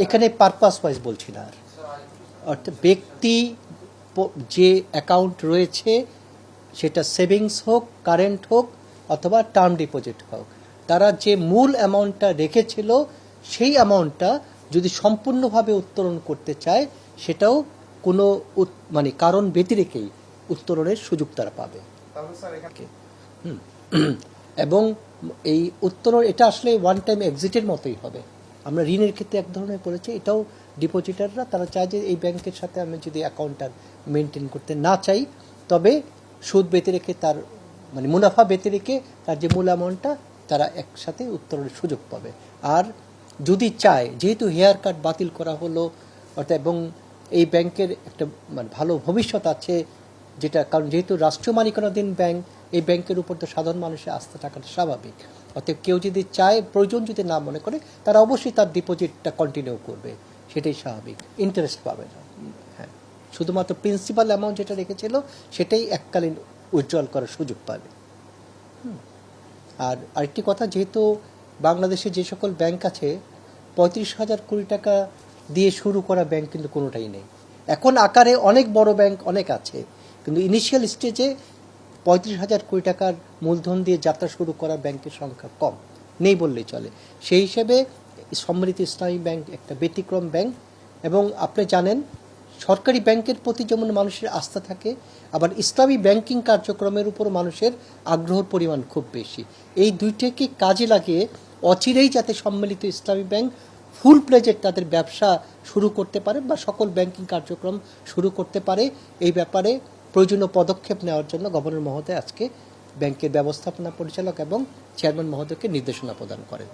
এখানে purpose wise বলছি না, আর অর্থাৎ ব্যক্তি যে অ্যাকাউন্ট রয়েছে সেটা সেভিংস হোক, কারেন্ট হোক অথবা টার্ম ডিপোজিট হোক, তারা যে মূল অ্যামাউন্টটা রেখেছিল সেই অ্যামাউন্টটা যদি সম্পূর্ণভাবে উত্তোলন করতে চায় সেটাও কোনো মানে কারণ ব্যতিরেকেই উত্তোলনের সুযোগ তারা পাবে। এবং এই উত্তোলন এটা আসলে ওয়ান টাইম এক্সিটের মতোই হবে। আমরা ঋণের ক্ষেত্রে এক ধরনের করেছি, এটাও ডিপোজিটাররা তারা চায় যে এই ব্যাংকের সাথে আমি যদি অ্যাকাউন্টটা মেনটেন করতে না চাই তবে সুদ বেঁধে রেখে তার মানে মুনাফা বেঁধে রেখে তার যে মূল অ্যামাউন্টটা তারা একসাথে উত্তোলনের সুযোগ পাবে। আর যদি চায়, যেহেতু হেয়ার কাট বাতিল করা হলো অর্থাৎ এবং এই ব্যাংকের একটা মানে ভালো ভবিষ্যৎ আছে, যেটা কারণ যেহেতু রাষ্ট্রীয় মালিকানাধীন ব্যাংক, এই ব্যাংকের উপর তো সাধারণ মানুষের আস্থা থাকাটা স্বাভাবিক। অতএব কেউ যদি চায়, প্রয়োজন যদি না মনে করে, তারা অবশ্যই তার ডিপোজিটটা কন্টিনিউ করবে, সেটাই স্বাভাবিক, ইন্টারেস্ট পাবে না। হ্যাঁ, শুধুমাত্র প্রিন্সিপাল অ্যামাউন্ট যেটা রেখেছিল সেটাই এককালীন উইথড্রল করার সুযোগ পাবে। আর আরেকটি কথা, যেহেতু বাংলাদেশে যে সকল ব্যাংক আছে 35,000 কোটি টাকা দিয়ে শুরু করা ব্যাংক কিন্তু কোনোটাই নেই। এখন আকারে অনেক বড় ব্যাংক অনেক আছে, কিন্তু ইনিশিয়াল স্টেজে 35,000 কোটি টাকার মূলধন দিয়ে যাত্রা শুরু করা ব্যাংকের সংখ্যা কম, নেই বললেই চলে। সেই হিসেবে সম্মিলিত ইসলামী ব্যাংক একটা ব্যতিক্রম ব্যাংক। এবং আপনি জানেন, সরকারি ব্যাংকের প্রতি যেমন মানুষের আস্থা থাকে, আবার ইসলামী ব্যাংকিং কার্যক্রমের উপর মানুষের আগ্রহের পরিমাণ খুব বেশি। এই দুইটাকে কাজে লাগিয়ে অচিরেই যাতে সম্মিলিত ইসলামী ব্যাংক ফুল প্লেজের তাদের ব্যবসা শুরু করতে পারে বা সকল ব্যাংকিং কার্যক্রম শুরু করতে পারে, এই ব্যাপারে প্রয়োজনীয় পদক্ষেপ নেওয়ার জন্য গভর্নর মহোদয় আজকে ব্যাংকের ব্যবস্থাপনা পরিচালক এবং চেয়ারম্যান মহোদয়কে নির্দেশনা প্রদান করেন।